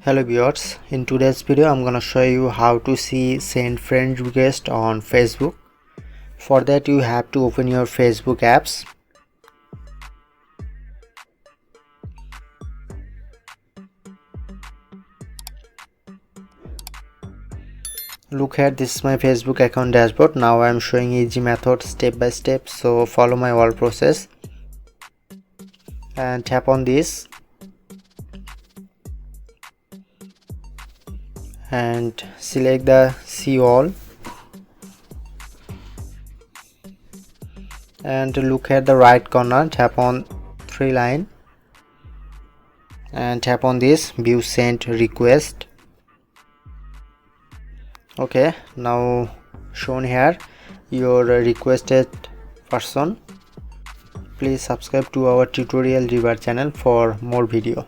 Hello viewers, in today's video I'm gonna show you how to see send friend request on Facebook. For that you have to open your Facebook apps. Look at this is my Facebook account dashboard. Now I'm showing easy method step by step, so follow my whole process and tap on this and select the see all and look at the right corner, tap on three line and tap on this view sent request. Okay, now shown here your requested person. Please subscribe to our tutorial River channel for more video.